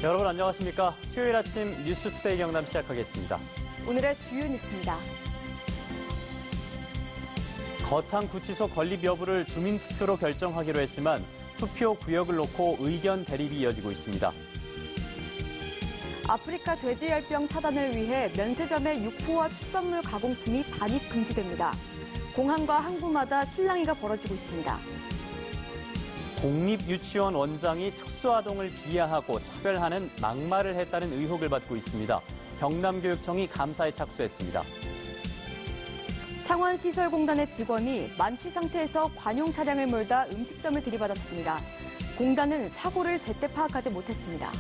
여러분 안녕하십니까? 수요일 아침 뉴스투데이 경남 시작하겠습니다. 오늘의 주요 뉴스입니다. 거창구치소 건립 여부를 주민투표로 결정하기로 했지만 투표 구역을 놓고 의견 대립이 이어지고 있습니다. 아프리카 돼지열병 차단을 위해 면세점의 육포와 축산물 가공품이 반입 금지됩니다. 공항과 항구마다 실랑이가 벌어지고 있습니다. 공립유치원 원장이 특수아동을 비하하고 차별하는 막말을 했다는 의혹을 받고 있습니다. 경남교육청이 감사에 착수했습니다. 창원시설공단의 직원이 만취 상태에서 관용 차량을 몰다 음식점을 들이받았습니다. 공단은 사고를 제때 파악하지 못했습니다.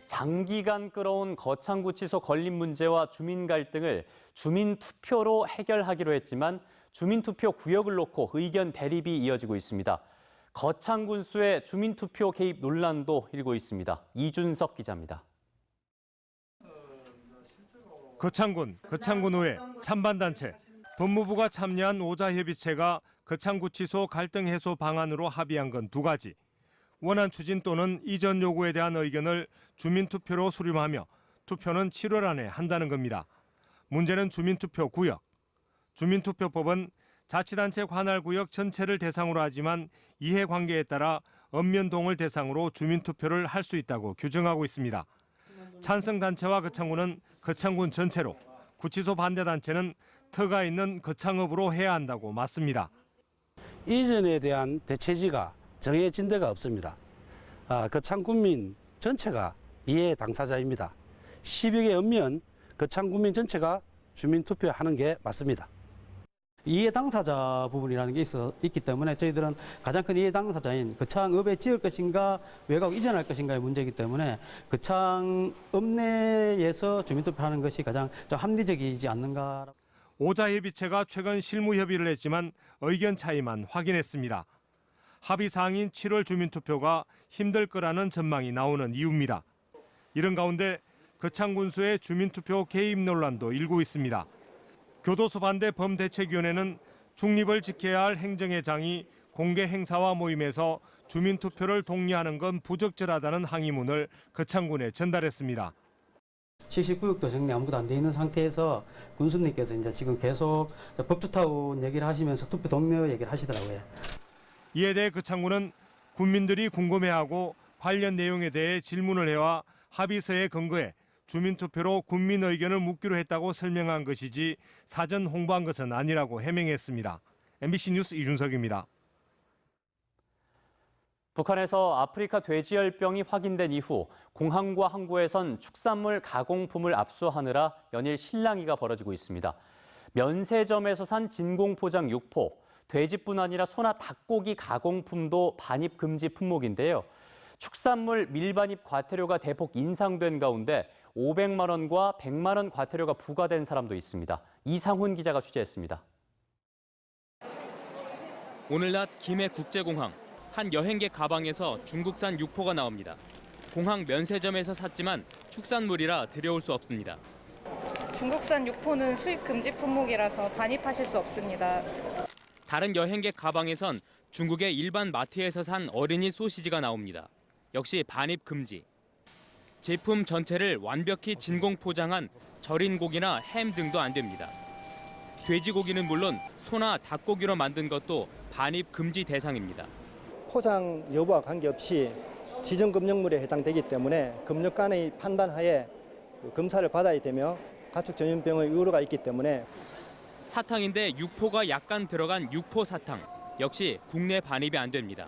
장기간 끌어온 거창구치소 건립 문제와 주민 갈등을 주민투표로 해결하기로 했지만 주민투표 구역을 놓고 의견 대립이 이어지고 있습니다. 거창군수의 주민투표 개입 논란도 일고 있습니다. 이준석 기자입니다. 거창군의회, 찬반단체, 법무부가 참여한 오자협의체가 거창구치소 갈등 해소 방안으로 합의한 건 두 가지. 원안 추진 또는 이전 요구에 대한 의견을 주민투표로 수렴하며 투표는 7월 안에 한다는 겁니다. 문제는 주민투표 구역. 주민투표법은 자치단체 관할구역 전체를 대상으로 하지만 이해관계에 따라 읍면동을 대상으로 주민투표를 할 수 있다고 규정하고 있습니다. 찬성단체와 거창군은 거창군 전체로, 구치소 반대단체는 터가 있는 거창읍으로 해야 한다고 맞습니다. 이전에 대한 대체지가 정해진 데가 없습니다. 거창군민 전체가 이해 당사자입니다. 10여 개 읍면 거창군민 전체가 주민투표하는 게 맞습니다. 이해 당사자 부분이라는 게 있기 때문에 저희들은 가장 큰 이해 당사자인 거창읍에 지을 것인가 외곽 이전할 것인가의 문제이기 때문에 거창읍 내에서 주민투표하는 것이 가장 좀 합리적이지 않는가. 오자협의체가 최근 실무 협의를 했지만 의견 차이만 확인했습니다. 합의 사항인 7월 주민투표가 힘들 거라는 전망이 나오는 이유입니다. 이런 가운데 거창군수의 주민투표 개입 논란도 일고 있습니다. 교도소 반대 범대책위원회는 중립을 지켜야 할 행정회장이 공개 행사와 모임에서 주민투표를 독려하는 건 부적절하다는 항의문을 거창군에 전달했습니다. 시시구역도 정리 아무것도 안 돼 있는 상태에서 군수님께서 이제 지금 계속 법투타운 얘기를 하시면서 투표 독려 얘기를 하시더라고요. 이에 대해 거창군은 군민들이 궁금해하고 관련 내용에 대해 질문을 해와 합의서에 근거해 주민투표로 국민 의견을 묻기로 했다고 설명한 것이지 사전 홍보한 것은 아니라고 해명했습니다. MBC 뉴스 이준석입니다. 북한에서 아프리카 돼지열병이 확인된 이후 공항과 항구에선 축산물 가공품을 압수하느라 연일 실랑이가 벌어지고 있습니다. 면세점에서 산 진공포장 육포, 돼지뿐 아니라 소나 닭고기 가공품도 반입 금지 품목인데요. 축산물 밀반입 과태료가 대폭 인상된 가운데 500만 원과 100만 원 과태료가 부과된 사람도 있습니다. 이상훈 기자가 취재했습니다. 오늘 낮 김해국제공항 한 여행객 가방에서 중국산 육포가 나옵니다. 공항 면세점에서 샀지만 축산물이라 들여올 수 없습니다. 중국산 육포는 수입 금지 품목이라서 반입하실 수 없습니다. 다른 여행객 가방에선 중국의 일반 마트에서 산 어린이 소시지가 나옵니다. 역시 반입 금지. 제품 전체를 완벽히 진공 포장한 절인 고기나 햄 등도 안 됩니다. 돼지고기는 물론 소나 닭고기로 만든 것도 반입 금지 대상입니다. 포장 여부와 관계없이 지정금역물에 해당되기 때문에 금역관의 판단하에 검사를 받아야 되며 가축전염병의 우려가 있기 때문에 사탕인데 육포가 약간 들어간 육포 사탕 역시 국내 반입이 안 됩니다.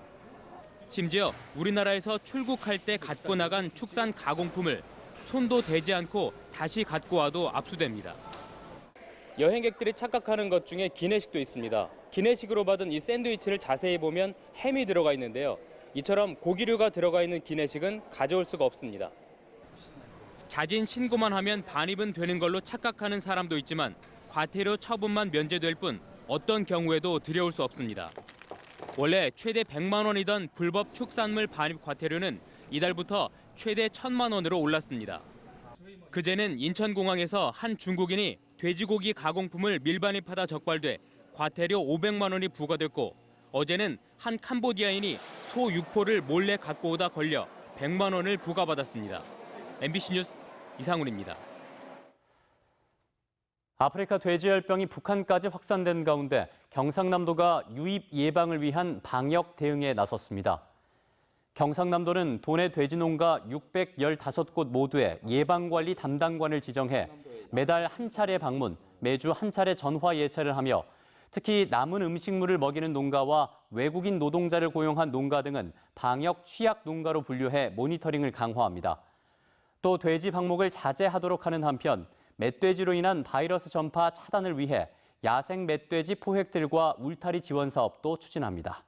심지어 우리나라에서 출국할 때 갖고 나간 축산 가공품을 손도 대지 않고 다시 갖고 와도 압수됩니다. 여행객들이 착각하는 것 중에 기내식도 있습니다. 기내식으로 받은 이 샌드위치를 자세히 보면 햄이 들어가 있는데요. 이처럼 고기류가 들어가 있는 기내식은 가져올 수가 없습니다. 자진 신고만 하면 반입은 되는 걸로 착각하는 사람도 있지만 과태료 처분만 면제될 뿐 어떤 경우에도 들여올 수 없습니다. 원래 최대 100만 원이던 불법 축산물 반입 과태료는 이달부터 최대 1,000만 원으로 올랐습니다. 그제는 인천공항에서 한 중국인이 돼지고기 가공품을 밀반입하다 적발돼 과태료 500만 원이 부과됐고 어제는 한 캄보디아인이 소 6포를 몰래 갖고 오다 걸려 100만 원을 부과받았습니다. MBC 뉴스 이상훈입니다. 아프리카 돼지열병이 북한까지 확산된 가운데 경상남도가 유입 예방을 위한 방역 대응에 나섰습니다. 경상남도는 도내 돼지농가 615곳 모두에 예방관리 담당관을 지정해 매달 한 차례 방문, 매주 한 차례 전화 예찰을 하며 특히 남은 음식물을 먹이는 농가와 외국인 노동자를 고용한 농가 등은 방역 취약 농가로 분류해 모니터링을 강화합니다. 또 돼지 방목을 자제하도록 하는 한편 멧돼지로 인한 바이러스 전파 차단을 위해 야생 멧돼지 포획들과 울타리 지원 사업도 추진합니다.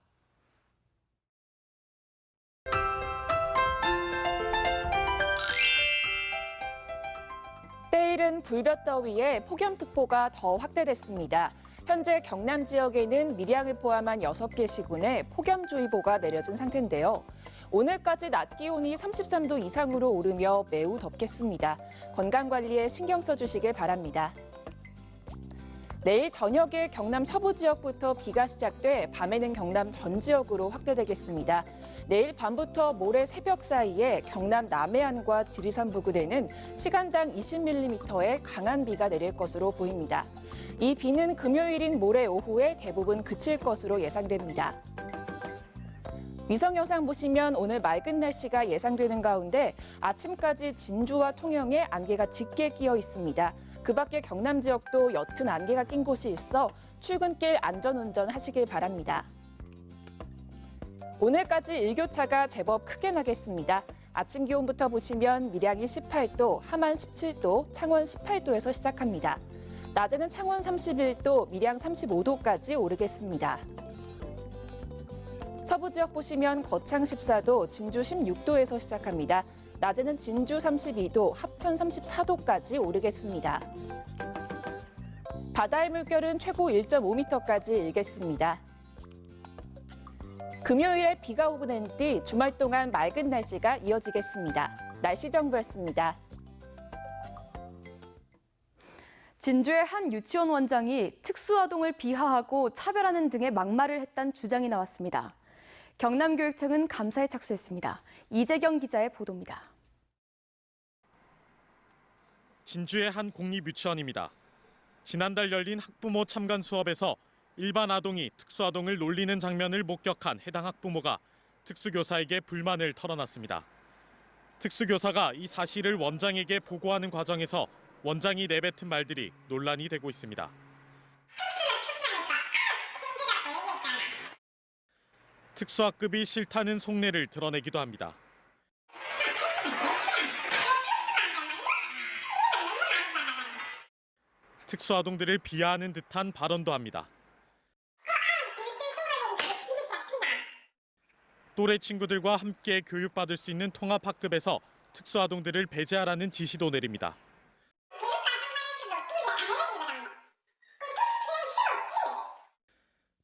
때이른 불볕더위에 폭염특보가 더 확대됐습니다. 현재 경남 지역에는 밀양을 포함한 6개 시군에 폭염주의보가 내려진 상태인데요. 오늘까지 낮 기온이 33도 이상으로 오르며 매우 덥겠습니다. 건강관리에 신경 써주시길 바랍니다. 내일 저녁에 경남 서부 지역부터 비가 시작돼 밤에는 경남 전 지역으로 확대되겠습니다. 내일 밤부터 모레 새벽 사이에 경남 남해안과 지리산 부근에는 시간당 20mm의 강한 비가 내릴 것으로 보입니다. 이 비는 금요일인 모레 오후에 대부분 그칠 것으로 예상됩니다. 위성 영상 보시면 오늘 맑은 날씨가 예상되는 가운데 아침까지 진주와 통영에 안개가 짙게 끼어 있습니다. 그 밖에 경남 지역도 옅은 안개가 낀 곳이 있어 출근길 안전운전 하시길 바랍니다. 오늘까지 일교차가 제법 크게 나겠습니다. 아침 기온부터 보시면 밀양이 18도, 함안 17도, 창원 18도에서 시작합니다. 낮에는 창원 31도, 밀양 35도까지 오르겠습니다. 서부 지역 보시면 거창 14도, 진주 16도에서 시작합니다. 낮에는 진주 32도, 합천 34도까지 오르겠습니다. 바다의 물결은 최고 1.5m까지 일겠습니다. 금요일에 비가 오고 난 뒤 주말 동안 맑은 날씨가 이어지겠습니다. 날씨 정보였습니다. 진주의 한 유치원 원장이 특수아동을 비하하고 차별하는 등의 막말을 했다는 주장이 나왔습니다. 경남교육청은 감사에 착수했습니다. 이재경 기자의 보도입니다. 진주의 한 공립유치원입니다. 지난달 열린 학부모 참관 수업에서 일반 아동이 특수아동을 놀리는 장면을 목격한 해당 학부모가 특수교사에게 불만을 털어놨습니다. 특수교사가 이 사실을 원장에게 보고하는 과정에서 원장이 내뱉은 말들이 논란이 되고 있습니다. 특수학급이 싫다는 속내를 드러내기도 합니다. 특수아동들을 비하하는 듯한 발언도 합니다. 또래 친구들과 함께 교육받을 수 있는 통합학급에서 특수아동들을 배제하라는 지시도 내립니다.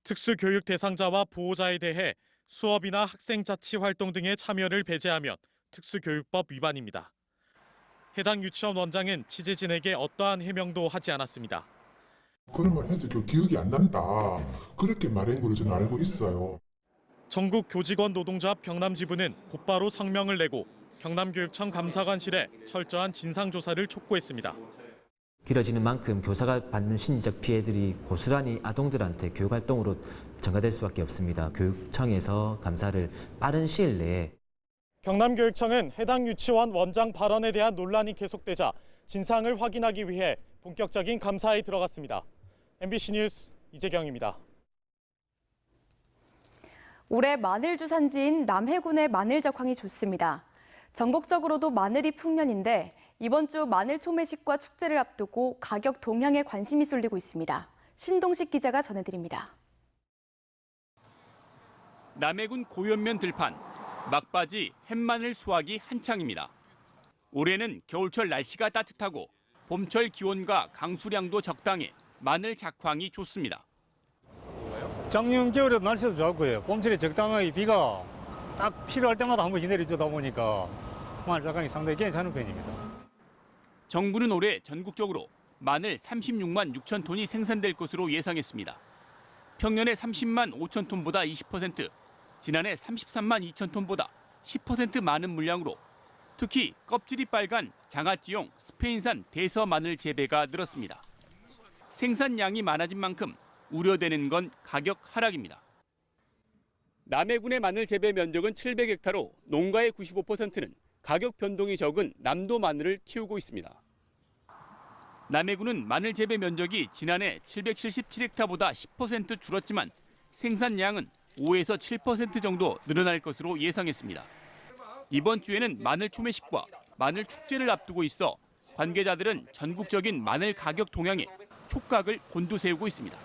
특수교육 대상자와 보호자에 대해 수업이나 학생자치활동 등의 참여를 배제하면 특수교육법 위반입니다. 해당 유치원 원장은 취재진에게 어떠한 해명도 하지 않았습니다. 그런 말 해서 기억이 안 난다. 그렇게 말한 걸로 저는 알고 있어요. 전국 교직원 노동조합 경남지부는 곧바로 성명을 내고 경남교육청 감사관실에 철저한 진상조사를 촉구했습니다. 길어지는 만큼 교사가 받는 심리적 피해들이 고스란히 아동들한테 교육활동으로 전가될 수밖에 없습니다. 교육청에서 감사를 빠른 시일 내에. 경남교육청은 해당 유치원 원장 발언에 대한 논란이 계속되자 진상을 확인하기 위해 본격적인 감사에 들어갔습니다. MBC 뉴스 이재경입니다. 올해 마늘 주산지인 남해군의 마늘 적황이 좋습니다. 전국적으로도 마늘이 풍년인데 이번 주 마늘 초매식과 축제를 앞두고 가격 동향에 관심이 쏠리고 있습니다. 신동식 기자가 전해드립니다. 남해군 고연면 들판, 막바지 햇마늘 수확이 한창입니다. 올해는 겨울철 날씨가 따뜻하고 봄철 기온과 강수량도 적당해 마늘 작황이 좋습니다. 작년 겨울에도 날씨도 좋았고요. 봄철에 적당하게 비가 딱 필요할 때마다 한 번씩 내려주다 보니까 마늘 작황이 상당히 괜찮은 편입니다. 정부는 올해 전국적으로 마늘 36만 6천 톤이 생산될 것으로 예상했습니다. 작년에 30만 5천 톤보다 20%, 지난해 33만 2천 톤보다 10% 많은 물량으로 특히 껍질이 빨간 장아찌용 스페인산 대서 마늘 재배가 늘었습니다. 생산량이 많아진 만큼 우려되는 건 가격 하락입니다. 남해군의 마늘 재배 면적은 700헥타로 농가의 95%는 가격 변동이 적은 남도 마늘을 키우고 있습니다. 남해군은 마늘 재배 면적이 지난해 777헥타보다 10% 줄었지만 생산량은 5에서 7% 정도 늘어날 것으로 예상했습니다. 이번 주에는 마늘 초매식과 마늘 축제를 앞두고 있어 관계자들은 전국적인 마늘 가격 동향에 촉각을 곤두세우고 있습니다.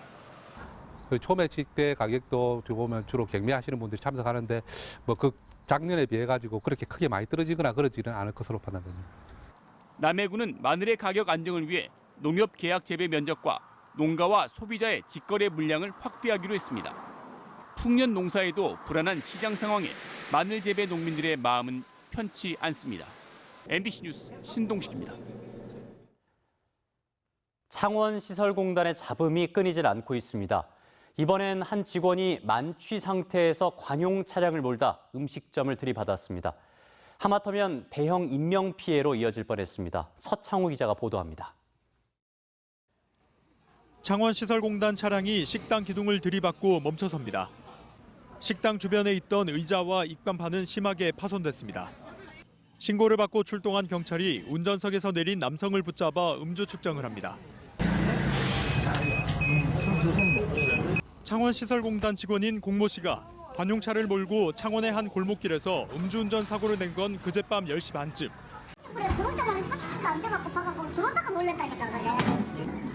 그 초매식 때 가격도 보면 주로 경매하시는 분들이 참석하는데 그 작년에 비해 가지고 그렇게 크게 많이 떨어지거나 그러지는 않을 것으로 판단됩니다. 남해군은 마늘의 가격 안정을 위해 농협 계약 재배 면적과 농가와 소비자의 직거래 물량을 확대하기로 했습니다. 풍년 농사에도 불안한 시장 상황에 마늘 재배 농민들의 마음은 편치 않습니다. MBC 뉴스 신동식입니다. 창원시설공단의 잡음이 끊이질 않고 있습니다. 이번엔 한 직원이 만취 상태에서 관용 차량을 몰다 음식점을 들이받았습니다. 하마터면 대형 인명피해로 이어질 뻔했습니다. 서창우 기자가 보도합니다. 창원시설공단 차량이 식당 기둥을 들이받고 멈춰섭니다. 식당 주변에 있던 의자와 입간판은 심하게 파손됐습니다. 신고를 받고 출동한 경찰이 운전석에서 내린 남성을 붙잡아 음주 측정을 합니다. 창원시설공단 직원인 공모 씨가 관용차를 몰고 창원의 한 골목길에서 음주운전 사고를 낸 건 그젯밤 10시 반쯤. 그래, 들어온 지만 30초도 안 돼갖고 봐갖고 들어온다가 놀랬다니까 그래.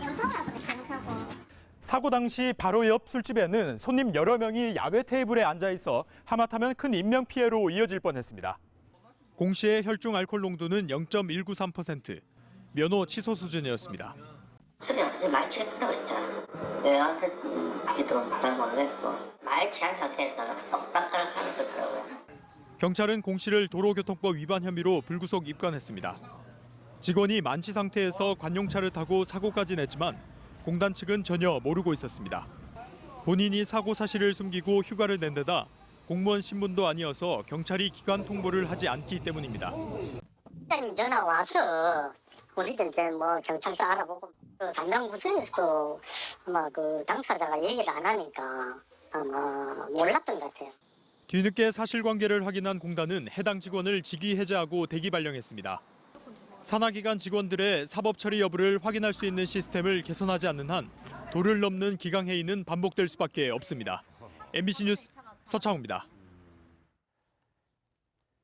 영상을 하거든, 영상을. 사고 당시 바로 옆 술집에는 손님 여러 명이 야외 테이블에 앉아 있어 하마터면 큰 인명피해로 이어질 뻔했습니다. 공 씨의 혈중 알코올 농도는 0.193%, 면허 취소 수준이었습니다. 술이 아주 많이 취했다고 했잖아. 왜한테 아직도 잘 모르겠고 많이 취한 상태에서 똑딱하는 하는 거더라고요. 경찰은 공 씨를 도로교통법 위반 혐의로 불구속 입건했습니다. 직원이 만취 상태에서 관용차를 타고 사고까지 냈지만 공단 측은 전혀 모르고 있었습니다. 본인이 사고 사실을 숨기고 휴가를 낸 데다 공무원 신분도 아니어서 경찰이 기관 통보를 하지 않기 때문입니다. 일단 전화 와서 우리들 이제 뭐 경찰서 알아보고 그 담당 부서에서도 아마 그 당사자가 얘기를 안 하니까 아마 몰랐던 것 같아요. 뒤늦게 사실관계를 확인한 공단은 해당 직원을 직위 해제하고 대기 발령했습니다. 산하기관 직원들의 사법 처리 여부를 확인할 수 있는 시스템을 개선하지 않는 한 도를 넘는 기강회의는 반복될 수밖에 없습니다. MBC 뉴스 서창우입니다.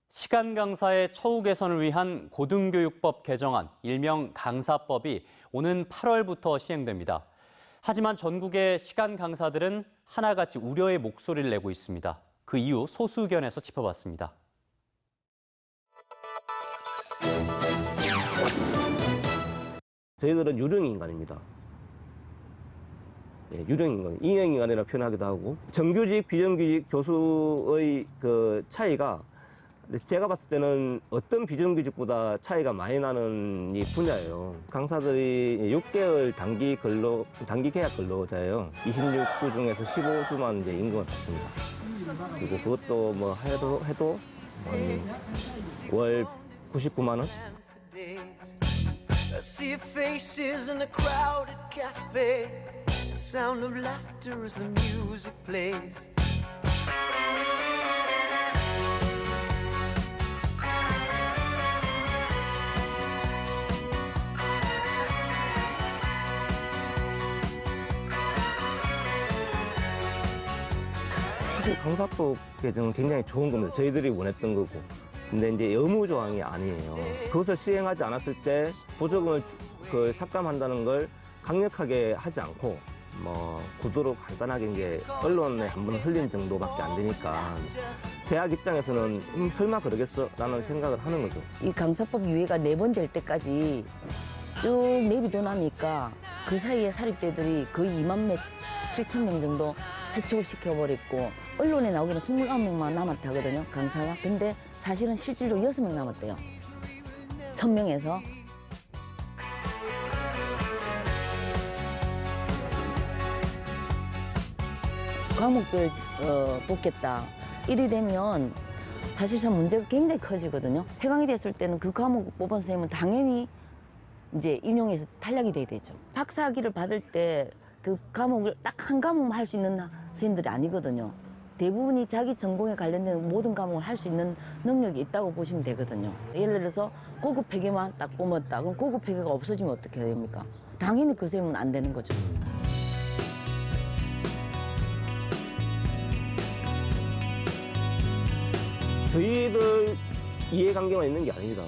시간 강사의 처우 개선을 위한 고등교육법 개정안, 일명 강사법이 오는 8월부터 시행됩니다. 하지만 전국의 시간 강사들은 하나같이 우려의 목소리를 내고 있습니다. 그 이유 소수 의견에서 짚어봤습니다. 저희들은 유령인간입니다. 예, 유령인간, 인형인간이라고 표현하기도 하고 정규직, 비정규직 교수의 그 차이가 제가 봤을 때는 어떤 비정규직보다 차이가 많이 나는 이 분야예요. 강사들이 6개월 단기 계약 근로자예요. 26주 중에서 15주만 이제 임금을 받습니다. 그리고 그것도 뭐 해도 월 99만 원. I see faces in a crowded cafe. The sound of laughter as the music plays. 사실 강사법 개정은 굉장히 좋은 겁니다. 저희들이 원했던 거고. 근데 이제 의무 조항이 아니에요. 그것을 시행하지 않았을 때 보조금을 삭감한다는 걸 강력하게 하지 않고 뭐 구도로 간단하게 이제 언론에 한번 흘린 정도밖에 안 되니까 대학 입장에서는 설마 그러겠어라는 생각을 하는 거죠. 이 강사법 유예가 4번 될 때까지 쭉 내비둬 나니까 그 사이에 사립대들이 거의 2만 7천 명 정도 해촉을 시켜버렸고 언론에 나오기는 29명만 남았다 하거든요, 강사가. 근데 사실은 실질로 6명 남았대요. 1000명에서. 과목별 뽑겠다. 이리 되면 사실상 문제가 굉장히 커지거든요. 폐강이 됐을 때는 그 과목 뽑은 선생님은 당연히 이제 임용에서 탈락이 돼야 되죠. 박사학위를 받을 때 그 과목을 딱 한 과목만 할 수 있는 선생님들이 아니거든요. 대부분이 자기 전공에 관련된 모든 과목을 할 수 있는 능력이 있다고 보시면 되거든요. 예를 들어서 고급 회계만 딱 뽑았다. 그럼 고급 회계가 없어지면 어떻게 됩니까? 당연히 그 선생님은 안 되는 거죠. 저희들 이해관계만 있는 게 아닙니다.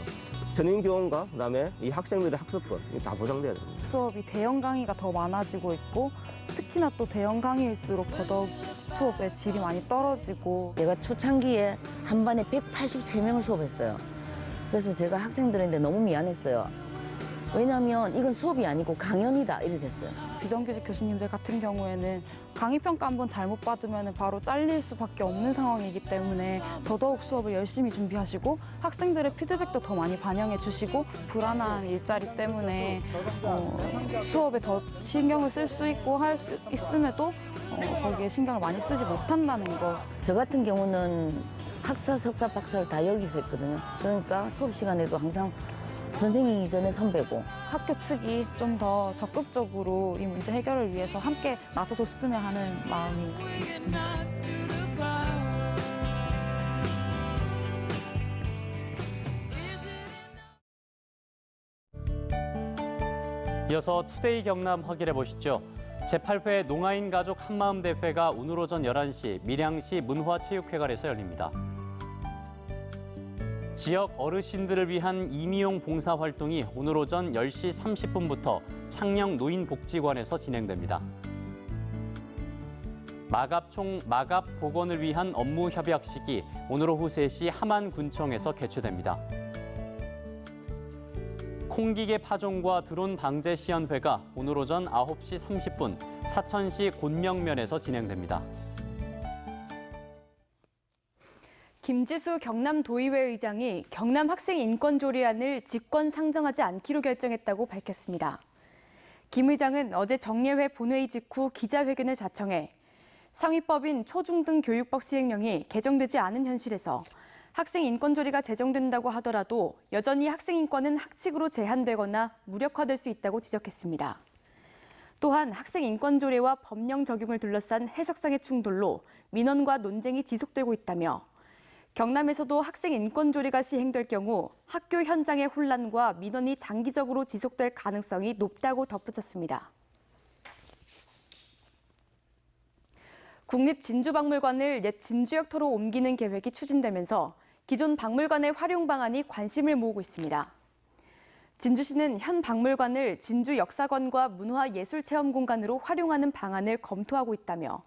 전인교원과 그다음에 이 학생들의 학습권 다 보장돼야 됩니다. 수업이 대형 강의가 더 많아지고 있고 특히나 또 대형 강의일수록 더더욱 수업의 질이 많이 떨어지고 제가 초창기에 한 반에 183명을 수업했어요. 그래서 제가 학생들한테 너무 미안했어요. 왜냐하면 이건 수업이 아니고 강연이다 이래 됐어요. 비정규직 교수님들 같은 경우에는 강의평가 한번 잘못 받으면 바로 잘릴 수밖에 없는 상황이기 때문에 더더욱 수업을 열심히 준비하시고 학생들의 피드백도 더 많이 반영해 주시고 불안한 일자리 때문에 수업에 더 신경을 쓸 수 있고 할 수 있음에도 거기에 신경을 많이 쓰지 못한다는 거. 저 같은 경우는 학사, 석사, 박사를 다 여기서 했거든요. 그러니까 수업 시간에도 항상 선생님이 전에 선배고 학교 측이 좀 더 적극적으로 이 문제 해결을 위해서 함께 나서줬으면 하는 마음이 있습니다. 이어서 투데이 경남 확인해 보시죠. 제8회 농아인 가족 한마음 대회가 오늘 오전 11시 밀양시 문화체육회관에서 열립니다. 지역 어르신들을 위한 임의용 봉사활동이 오늘 오전 10시 30분부터 창녕 노인복지관에서 진행됩니다. 마갑 복원을 위한 업무 협약식이 오늘 오후 3시 함안군청에서 개최됩니다. 콩기계 파종과 드론 방제 시연회가 오늘 오전 9시 30분 사천시 곤명면에서 진행됩니다. 김지수 경남도의회 의장이 경남 학생 인권 조례안을 직권 상정하지 않기로 결정했다고 밝혔습니다. 김 의장은 어제 정례회 본회의 직후 기자회견을 자청해 상위법인 초중등 교육법 시행령이 개정되지 않은 현실에서 학생 인권 조례가 제정된다고 하더라도 여전히 학생 인권은 학칙으로 제한되거나 무력화될 수 있다고 지적했습니다. 또한 학생 인권 조례와 법령 적용을 둘러싼 해석상의 충돌로 민원과 논쟁이 지속되고 있다며 경남에서도 학생 인권 조례가 시행될 경우 학교 현장의 혼란과 민원이 장기적으로 지속될 가능성이 높다고 덧붙였습니다. 국립진주박물관을 옛 진주역터로 옮기는 계획이 추진되면서 기존 박물관의 활용 방안이 관심을 모으고 있습니다. 진주시는 현 박물관을 진주역사관과 문화예술체험공간으로 활용하는 방안을 검토하고 있다며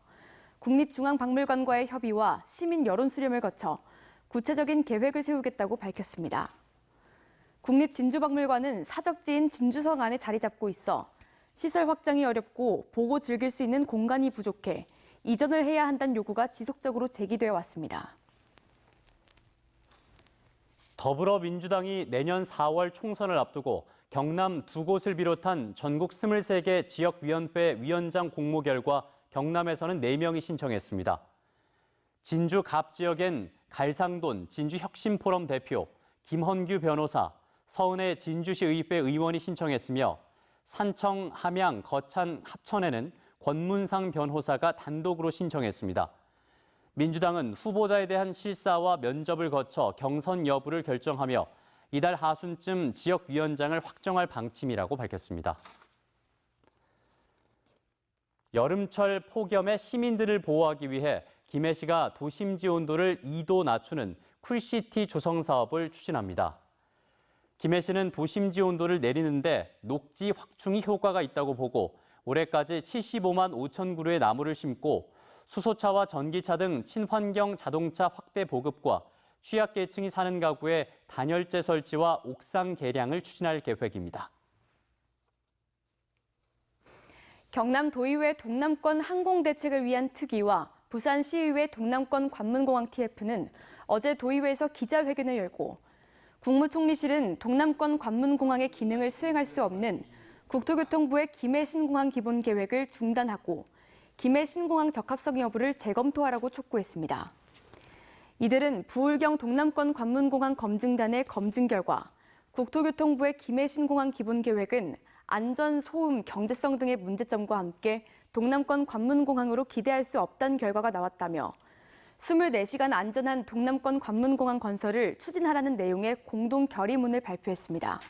국립중앙박물관과의 협의와 시민 여론 수렴을 거쳐 구체적인 계획을 세우겠다고 밝혔습니다. 국립진주박물관은 사적지인 진주성 안에 자리 잡고 있어 시설 확장이 어렵고 보고 즐길 수 있는 공간이 부족해 이전을 해야 한다는 요구가 지속적으로 제기되어 왔습니다. 더불어민주당이 내년 4월 총선을 앞두고 경남 2곳을 비롯한 전국 23개 지역위원회 위원장 공모 결과 경남에서는 4명이 신청했습니다. 진주 갑 지역엔 갈상돈 진주혁신포럼 대표, 김헌규 변호사, 서은혜 진주시 의회 의원이 신청했으며 산청, 함양, 거찬, 합천에는 권문상 변호사가 단독으로 신청했습니다. 민주당은 후보자에 대한 실사와 면접을 거쳐 경선 여부를 결정하며 이달 하순쯤 지역위원장을 확정할 방침이라고 밝혔습니다. 여름철 폭염에 시민들을 보호하기 위해 김해시가 도심지 온도를 2도 낮추는 쿨시티 조성 사업을 추진합니다. 김해시는 도심지 온도를 내리는데 녹지 확충이 효과가 있다고 보고 올해까지 75만 5천 그루의 나무를 심고 수소차와 전기차 등 친환경 자동차 확대 보급과 취약계층이 사는 가구에 단열재 설치와 옥상 개량을 추진할 계획입니다. 경남도의회 동남권 항공대책을 위한 특위와 부산시의회 동남권 관문공항 TF는 어제 도의회에서 기자회견을 열고 국무총리실은 동남권 관문공항의 기능을 수행할 수 없는 국토교통부의 김해 신공항 기본계획을 중단하고 김해 신공항 적합성 여부를 재검토하라고 촉구했습니다. 이들은 부울경 동남권 관문공항 검증단의 검증 결과 국토교통부의 김해 신공항 기본계획은 안전, 소음, 경제성 등의 문제점과 함께 동남권 관문공항으로 기대할 수 없다는 결과가 나왔다며 24시간 안전한 동남권 관문공항 건설을 추진하라는 내용의 공동 결의문을 발표했습니다.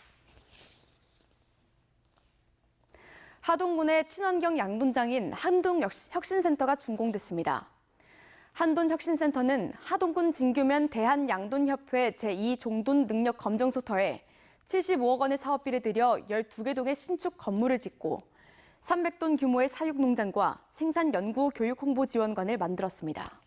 하동군의 친환경 양돈장인 한동혁신센터가 준공됐습니다. 한돈혁신센터는 하동군 진교면 대한양돈협회 제2종돈 능력 검정소터에 75억 원의 사업비를 들여 12개 동의 신축 건물을 짓고 300톤 규모의 사육농장과 생산 연구 교육 홍보 지원관을 만들었습니다.